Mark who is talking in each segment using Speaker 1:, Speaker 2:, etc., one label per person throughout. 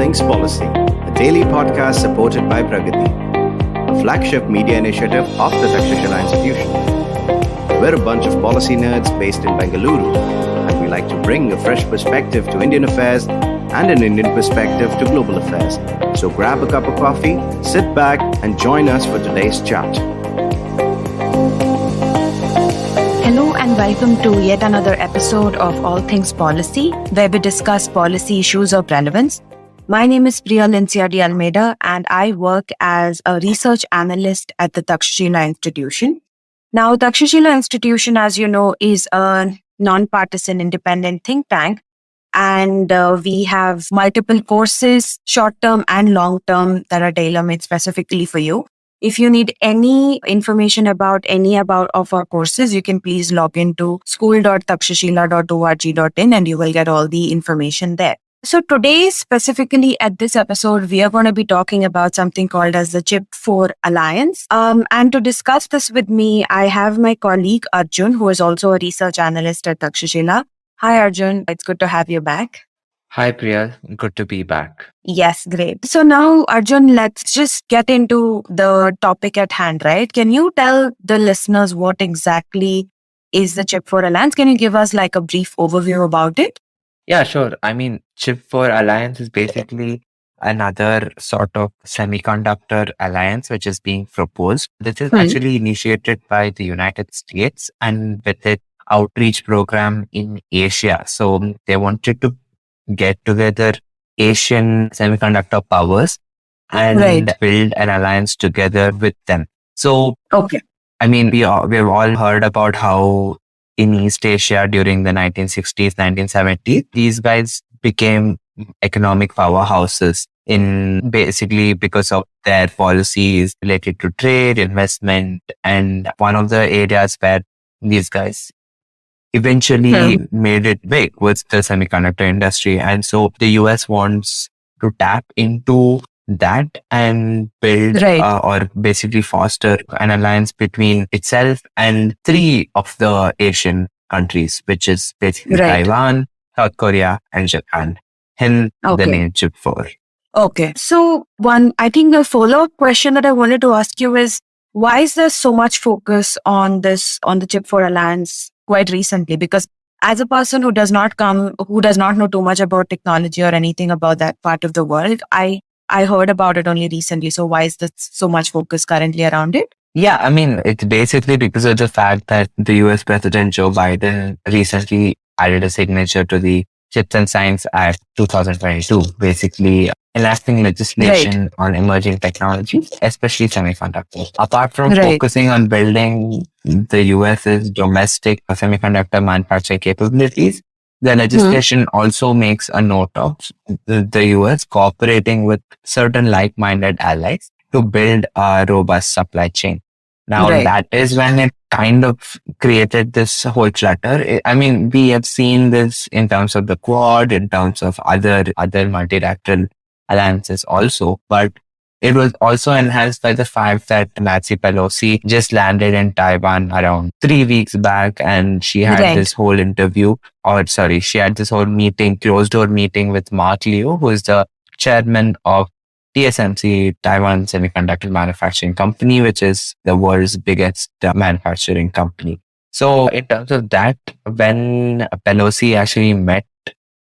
Speaker 1: Things Policy, a daily podcast supported by Pragati, a flagship media initiative of the Takshashila Institution. We're a bunch of policy nerds based in Bengaluru, and we like to bring a fresh perspective to Indian affairs and an Indian perspective to global affairs. So grab a cup of coffee, sit back, and join us for today's chat.
Speaker 2: Hello and welcome to yet another episode of All Things Policy, where we discuss policy issues of relevance. My name is Priyal Lyncia D'Almeida, and I work as a research analyst at the Takshashila Institution. Now, Takshashila Institution, as you know, is a non-partisan independent think tank, and we have multiple courses, short-term and long-term, that are tailor-made specifically for you. If you need any information about any of our courses, you can please log into school.takshashila.org.in and you will get all the information there. So today, specifically at this episode, we are going to be talking about something called as the Chip4 Alliance. And to discuss this with me, I have my colleague Arjun, who is also a research analyst at Takshashila. Hi, Arjun. It's good to have you back.
Speaker 3: Hi, Priya. Good to be back.
Speaker 2: Yes, great. So now, Arjun, let's just get into the topic at hand, right? Can you tell the listeners what exactly is the Chip4 Alliance? Can you give us like a brief overview about it?
Speaker 3: Yeah, sure. I mean, Chip4 Alliance is basically another sort of semiconductor alliance which is being proposed. This is actually initiated by the United States and with its outreach program in Asia. So they wanted to get together Asian semiconductor powers and build an alliance together with them. So, I mean, we've all heard about how in East Asia during the 1960s, 1970s, these guys became economic powerhouses in basically because of their policies related to trade, investment, and one of the areas where these guys eventually made it big was the semiconductor industry. And so the US wants to tap into that and build or basically foster an alliance between itself and three of the Asian countries, which is basically Taiwan, South Korea, and Japan. Hence the name Chip4.
Speaker 2: Okay. So I think the follow-up question that I wanted to ask you is, why is there so much focus on the Chip4 Alliance quite recently? Because as a person who does not know too much about technology or anything about that part of the world, I heard about it only recently. So why is there so much focus currently around it?
Speaker 3: Yeah, I mean, it's basically because of the fact that the US President Joe Biden recently added a signature to the Chips and Science Act 2022, basically enacting legislation on emerging technologies, especially semiconductors. Apart from focusing on building the US's domestic semiconductor manufacturing capabilities, the legislation also makes a note of the US cooperating with certain like-minded allies to build a robust supply chain. Now, that is when it kind of created this whole clutter. I mean, we have seen this in terms of the Quad, in terms of other multilateral alliances also, but it was also enhanced by the fact that Nancy Pelosi just landed in Taiwan around 3 weeks back, and she had this whole closed door meeting with Mark Liu, who is the chairman of TSMC, Taiwan Semiconductor Manufacturing Company, which is the world's biggest manufacturing company. So in terms of that, when Pelosi actually met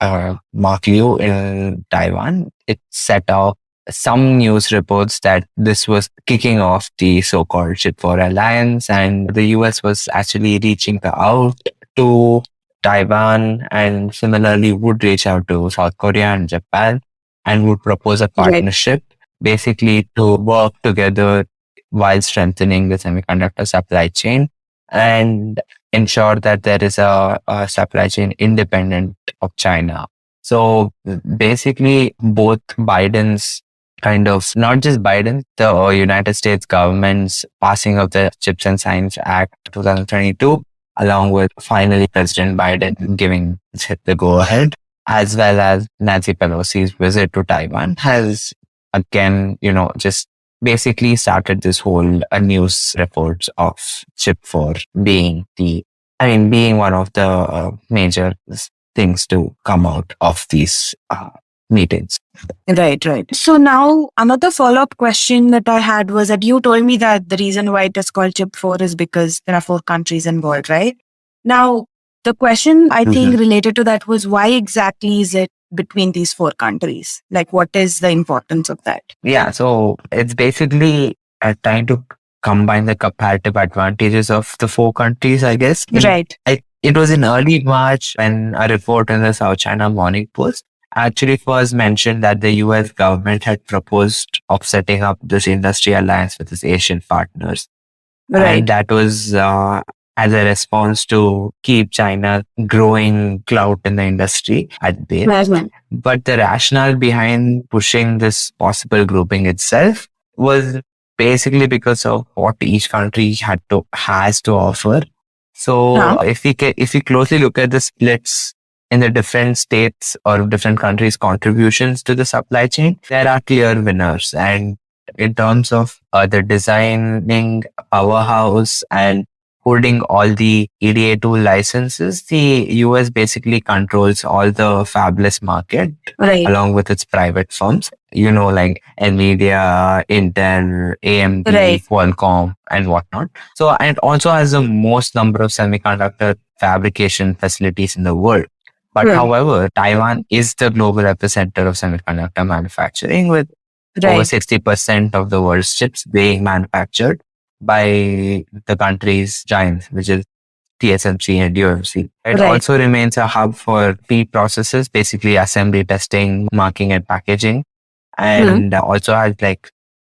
Speaker 3: Mark Liu in Taiwan, it set off some news reports that this was kicking off the so-called Chip4 Alliance, and the US was actually reaching out to Taiwan and similarly would reach out to South Korea and Japan and would propose a partnership basically to work together while strengthening the semiconductor supply chain and ensure that there is a supply chain independent of China. So basically both Biden's not just Biden, the United States government's passing of the Chips and Science Act 2022, along with finally President Biden giving the go-ahead, as well as Nancy Pelosi's visit to Taiwan has again, just basically started this whole news reports of Chip4 being one of the major things to come out of these meetings.
Speaker 2: Right, right. So now another follow-up question that I had was that you told me that the reason why it is called Chip 4 is because there are 4 countries involved, right? Now, the question I think
Speaker 3: Mhm.
Speaker 2: related to that was why exactly is it between these 4 countries? Like, what is the importance of that?
Speaker 3: Yeah, so it's basically trying to combine the comparative advantages of the 4 countries, I guess.
Speaker 2: Right,
Speaker 3: It was in early March when a report in the South China Morning Post actually first mentioned that the US government had proposed of setting up this industry alliance with its Asian partners. And
Speaker 2: right.
Speaker 3: that was as a response to keep China growing clout in the industry at bay.
Speaker 2: Mhm.
Speaker 3: But the rationale behind pushing this possible grouping itself was basically because of what each country has to offer. So
Speaker 2: Huh?
Speaker 3: if we closely look at the splits in the different states or different countries' contributions to the supply chain, there are clear winners. And in terms of the designing powerhouse and holding all the EDA tool licenses, the US basically controls all the fabless market
Speaker 2: Right,
Speaker 3: along with its private firms, like Nvidia, Intel, AMD,
Speaker 2: right,
Speaker 3: Qualcomm, and whatnot. So, and it also has the most number of semiconductor fabrication facilities in the world. But
Speaker 2: right,
Speaker 3: however, Taiwan is the global epicenter of semiconductor manufacturing with over
Speaker 2: right,
Speaker 3: 60% of the world's chips being manufactured by the country's giants, which is TSMC and UMC. It
Speaker 2: right.
Speaker 3: also remains a hub for processes, basically assembly, testing, marking, and packaging.
Speaker 2: Hmm.
Speaker 3: And also has like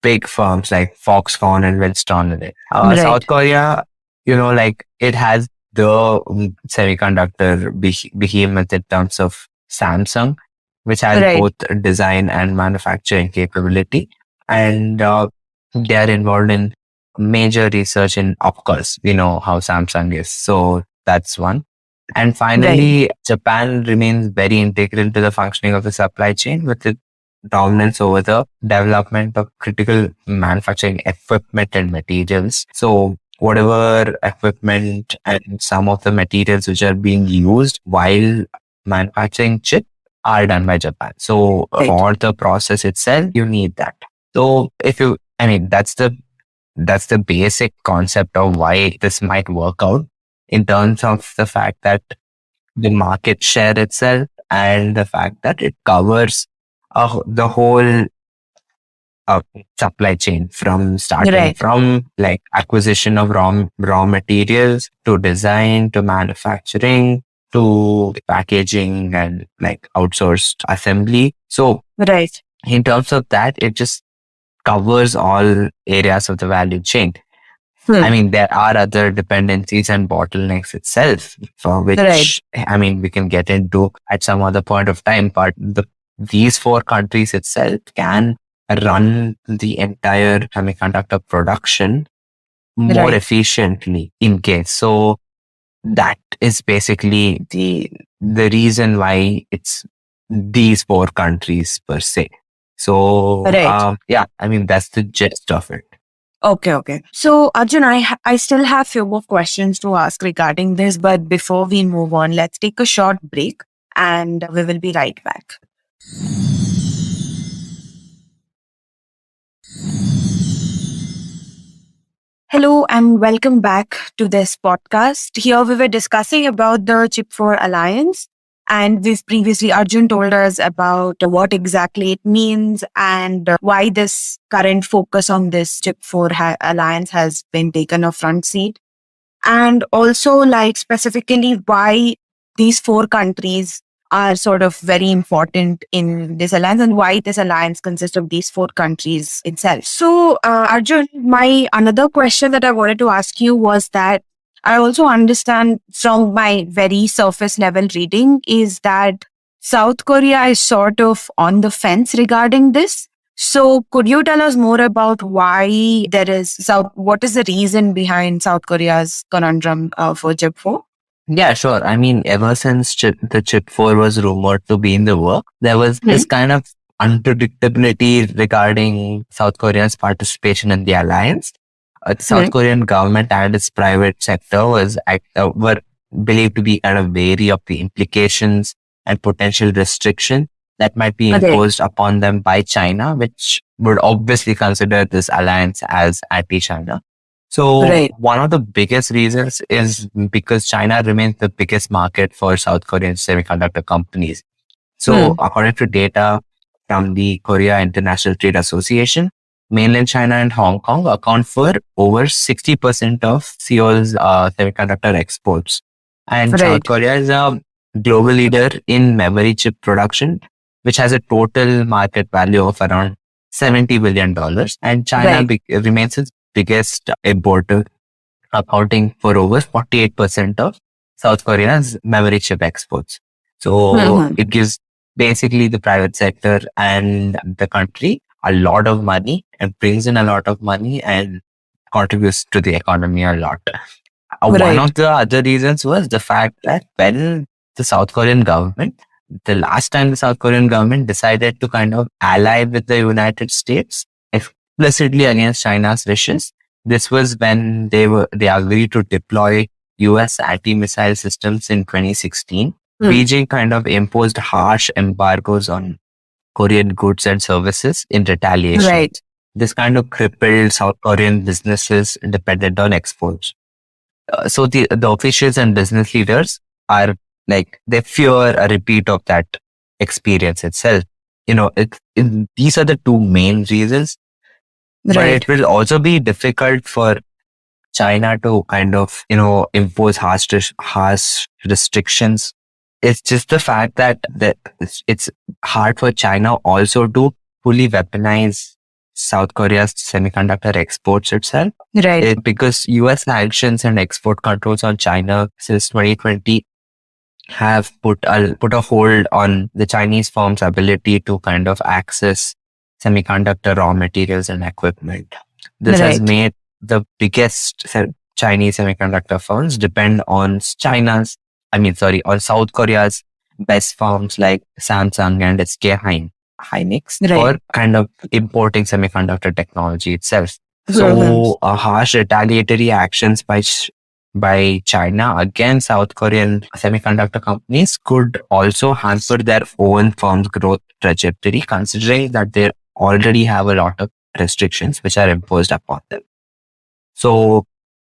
Speaker 3: big firms like Foxconn and Winston in it.
Speaker 2: Right,
Speaker 3: South Korea, like it has the semiconductor behemoth in terms of Samsung, which has
Speaker 2: right,
Speaker 3: both design and manufacturing capability. And they are involved in major research in, of course, we know how Samsung is. So that's one. And
Speaker 2: right,
Speaker 3: finally, Japan remains very integral to the functioning of the supply chain with its dominance over the development of critical manufacturing equipment and materials. So whatever equipment and some of the materials which are being used while manufacturing chip are done by Japan. So
Speaker 2: right,
Speaker 3: for the process itself, you need that. So that's the basic concept of why this might work out in terms of the fact that the market share itself and the fact that it covers the whole uh, supply chain from starting
Speaker 2: right.
Speaker 3: from like acquisition of raw materials to design to manufacturing to packaging and like outsourced assembly. So
Speaker 2: Right.
Speaker 3: in terms of that, it just covers all areas of the value chain. I
Speaker 2: Hmm.
Speaker 3: mean, there are other dependencies and bottlenecks itself, for
Speaker 2: Right.
Speaker 3: which, I mean, we can get into at some other point of time, but these 4 countries itself can run the entire semiconductor production more
Speaker 2: Right.
Speaker 3: efficiently in case. So that is basically the reason why it's these 4 countries per se. So,
Speaker 2: Right.
Speaker 3: yeah, I mean, that's the gist of it.
Speaker 2: Okay. Okay. So Arjun, I still have few more questions to ask regarding this, but before we move on, let's take a short break, and we will be right back. Hello and welcome back to this podcast. Here we were discussing about the Chip 4 Alliance, and we've previously Arjun told us about what exactly it means and why this current focus on this Chip 4 Alliance has been taken a front seat, and also like specifically why these 4 countries are sort of very important in this alliance and why this alliance consists of these 4 countries itself. So Arjun, my another question that I wanted to ask you was that I also understand from my very surface level reading is that South Korea is sort of on the fence regarding this. So, could you tell us more about why there is South? What is the reason behind South Korea's conundrum for Chip 4?
Speaker 3: Yeah, sure. I mean, ever since the Chip 4 was rumored to be in the work, there was
Speaker 2: Hmm.
Speaker 3: this kind of unpredictability regarding South Korea's participation in the alliance. The South
Speaker 2: Hmm.
Speaker 3: Korean government and its private sector were believed to be kind of wary of the implications and potential restriction that might be
Speaker 2: Okay.
Speaker 3: imposed upon them by China, which would obviously consider this alliance as anti-China. So
Speaker 2: Right.
Speaker 3: one of the biggest reasons is because China remains the biggest market for South Korean semiconductor companies. So
Speaker 2: Hmm.
Speaker 3: according to data from the Korea International Trade Association, mainland China and Hong Kong account for over 60% of Seoul's semiconductor exports. And South
Speaker 2: Right.
Speaker 3: Korea is a global leader in memory chip production, which has a total market value of around $70 billion. And China
Speaker 2: Right.
Speaker 3: remains its biggest importer, accounting for over 48% of South Korea's memory chip exports. So
Speaker 2: Hmm.
Speaker 3: it gives basically the private sector and the country a lot of money and brings in a lot of money and contributes to the economy a lot. One
Speaker 2: Right.
Speaker 3: of the other reasons was the fact that when the South Korean government, the last time the South Korean government decided to kind of ally with the United States explicitly against China's wishes, this was when they agreed to deploy US anti-missile systems in 2016.
Speaker 2: Hmm.
Speaker 3: Beijing kind of imposed harsh embargoes on Korean goods and services in retaliation.
Speaker 2: Right.
Speaker 3: This kind of crippled South Korean businesses dependent on exports. So the officials and business leaders are like, they fear a repeat of that experience itself. These are the two main reasons, but
Speaker 2: Right.
Speaker 3: it will also be difficult for China to kind of, impose harsh restrictions. It's just the fact that it's hard for China also to fully weaponize South Korea's semiconductor exports itself.
Speaker 2: Right.
Speaker 3: Because US sanctions and export controls on China since 2020 have put a hold on the Chinese firm's ability to kind of access semiconductor raw materials and equipment. This has
Speaker 2: Right.
Speaker 3: made the biggest Chinese semiconductor firms depend on on South Korea's best firms like Samsung and SK Hynix
Speaker 2: Right.
Speaker 3: for kind of importing semiconductor technology itself.
Speaker 2: Hmm.
Speaker 3: So, harsh retaliatory actions by China against South Korean semiconductor companies could also hamper their own firm's growth trajectory, considering that they already have a lot of restrictions which are imposed upon them. So,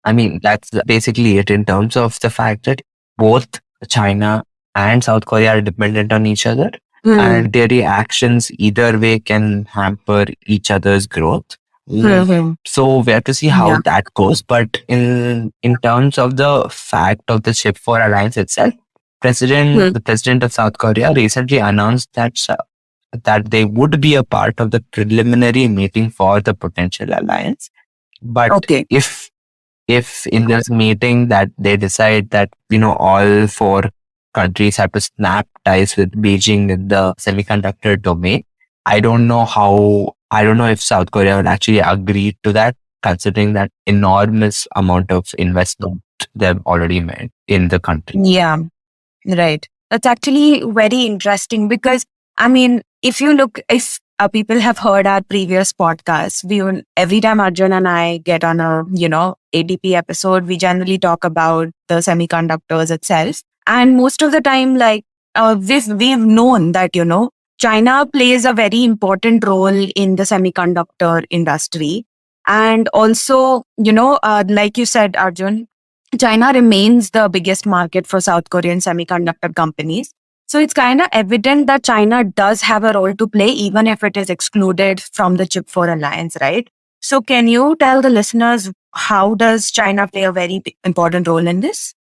Speaker 3: I mean, that's basically it in terms of the fact that both China and South Korea are dependent on each other,
Speaker 2: Hmm.
Speaker 3: and their reactions either way can hamper each other's growth.
Speaker 2: Hmm.
Speaker 3: So we have to see how
Speaker 2: Yeah.
Speaker 3: that goes. But in terms of the fact of the Chip4 Alliance itself,
Speaker 2: Hmm.
Speaker 3: the president of South Korea recently announced that they would be a part of the preliminary meeting for the potential alliance. But
Speaker 2: Okay.
Speaker 3: if in this meeting that they decide that all four countries have to snap ties with Beijing in the semiconductor domain, I don't know if South Korea would actually agree to that, considering that enormous amount of investment they've already made in the country.
Speaker 2: Yeah. Right. That's actually very interesting because, I mean, if people have heard our previous podcast, every time Arjun and I get on a, ADP episode, we generally talk about the semiconductors itself. And most of the time, like, we've known that, China plays a very important role in the semiconductor industry. And also, like you said, Arjun, China remains the biggest market for South Korean semiconductor companies. So it's kind of evident that China does have a role to play, even if it is excluded from the Chip4 Alliance, right? So can you tell the listeners how does China play a very important role in this?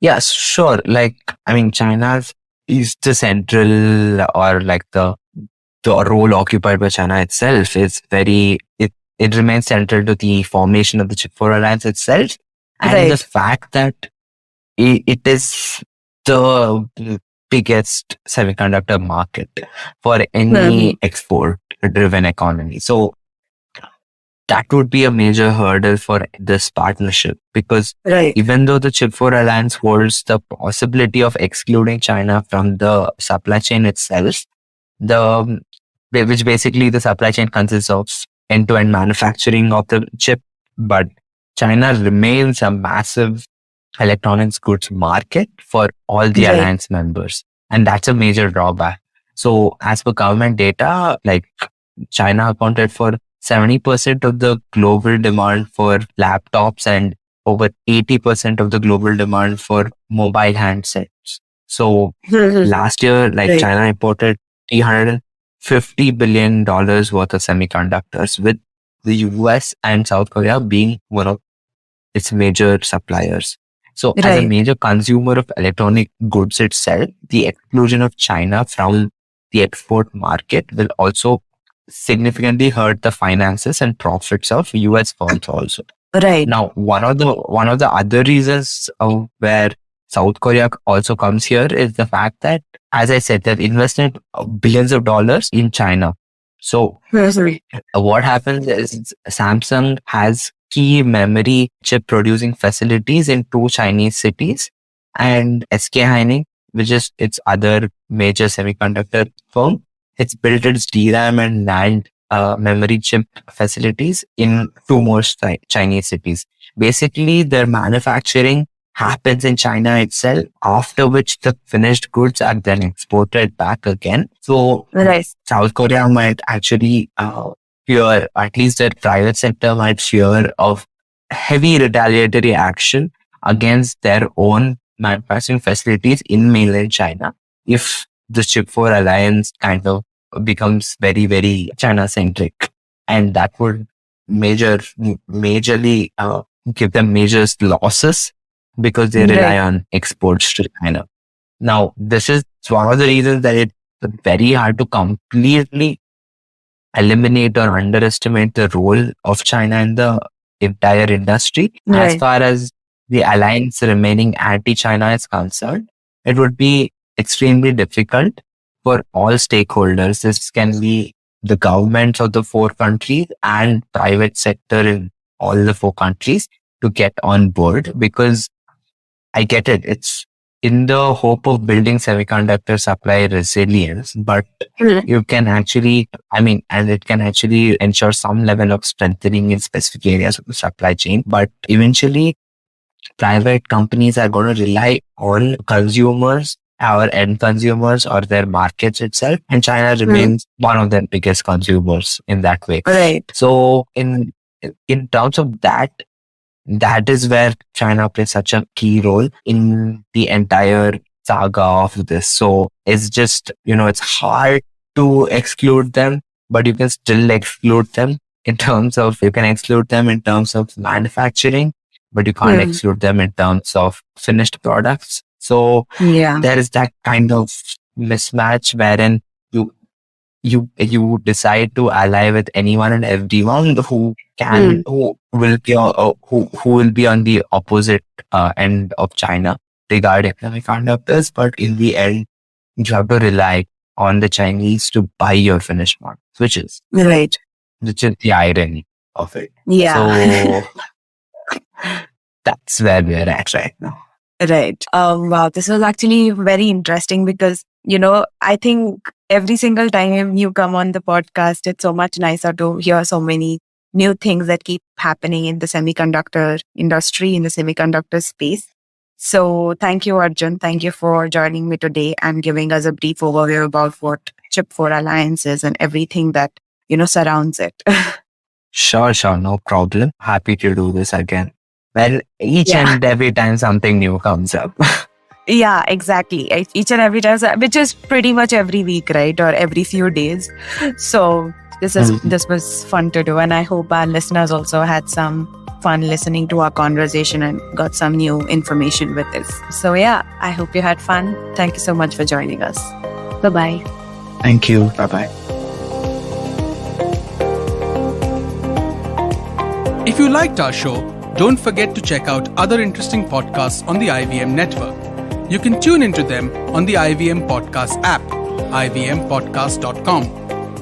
Speaker 3: Yes, sure. Like, I mean, China's is the central, or like the role occupied by China itself is it remains central to the formation of the Chip4 Alliance itself, and the
Speaker 2: Right.
Speaker 3: fact that it is the biggest semiconductor market for
Speaker 2: Mhm.
Speaker 3: any export driven economy. So that would be a major hurdle for this partnership, because
Speaker 2: Right.
Speaker 3: even though the Chip4 Alliance holds the possibility of excluding China from the supply chain itself, the which basically the supply chain consists of end-to-end manufacturing of the chip, but China remains a massive electronics goods market for all the
Speaker 2: Right.
Speaker 3: alliance members, and that's a major drawback. So as per government data, like China accounted for 70% of the global demand for laptops and over 80% of the global demand for mobile handsets. So last year, like
Speaker 2: Right.
Speaker 3: China imported $350 billion worth of semiconductors, with the US and South Korea being one of its major suppliers. So as a
Speaker 2: Right.
Speaker 3: major consumer of electronic goods itself, the exclusion of China from the export market will also significantly hurt the finances and profits of US firms also.
Speaker 2: Right.
Speaker 3: Now, one of the other reasons of where South Korea also comes here is the fact that, as I said, they've invested billions of dollars in China. So what happens is Samsung has key memory chip producing facilities in two Chinese cities, and SK Hynix, which is its other major semiconductor firm, it's built its DRAM and NAND memory chip facilities in two more Chinese cities. Basically, their manufacturing happens in China itself, after which the finished goods are then exported back again. So
Speaker 2: Right.
Speaker 3: South Korea might actually fear, at least their private sector might fear of heavy retaliatory action against their own manufacturing facilities in mainland China if the Chip4 Alliance kind of becomes very, very China centric. And that would majorly give them major losses because they rely
Speaker 2: Right.
Speaker 3: on exports to China. Now, this is one of the reasons that it's very hard to completely eliminate or underestimate the role of China in the entire industry. As
Speaker 2: Right.
Speaker 3: far as the alliance remaining anti-China is concerned, it would be extremely difficult for all stakeholders. This can be the governments of the four countries and private sector in all the four countries to get on board, because I get it. It's in the hope of building semiconductor supply resilience, but you can actually, and it can actually ensure some level of strengthening in specific areas of the supply chain. But eventually, private companies are going to rely on consumers, our end consumers, or their markets itself. And China remains one of their biggest consumers in that way.
Speaker 2: Right.
Speaker 3: So in terms of that is where China plays such a key role in the entire saga of this. So it's just, it's hard to exclude them, but you can still exclude them in terms of manufacturing, but you can't exclude them in terms of finished products. So there is that kind of mismatch wherein you decide to ally with anyone and everyone who will be on the opposite end of China regarding semiconductors, but in the end you have to rely on the Chinese to buy your finished product, which is the irony of it.
Speaker 2: Yeah.
Speaker 3: So that's where we're at right now.
Speaker 2: Right. Wow. This was actually very interesting because, I think every single time you come on the podcast, it's so much nicer to hear so many new things that keep happening in the semiconductor industry, in the semiconductor space. So thank you, Arjun. Thank you for joining me today and giving us a brief overview about what Chip4 Alliance is and everything that, surrounds it.
Speaker 3: Sure. No problem. Happy to do this again. Well, each and every time something new comes up.
Speaker 2: Yeah, exactly. Each and every time, which is pretty much every week, right? Or every few days. So this was fun to do. And I hope our listeners also had some fun listening to our conversation and got some new information with this. So yeah, I hope you had fun. Thank you so much for joining us. Bye-bye.
Speaker 3: Thank you. Bye-bye.
Speaker 4: If you liked our show, don't forget to check out other interesting podcasts on the IVM network. You can tune into them on the IVM Podcast app, ivmpodcast.com,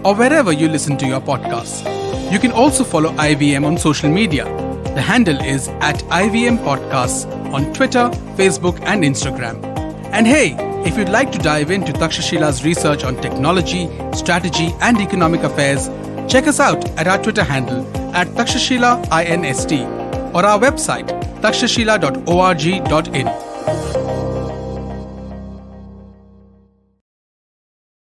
Speaker 4: or wherever you listen to your podcasts. You can also follow IVM on social media. The handle is @IVM Podcasts on Twitter, Facebook, and Instagram. And hey, if you'd like to dive into Takshashila's research on technology, strategy, and economic affairs, check us out at our Twitter handle @TakshashilaINST or our website takshashila.org.in.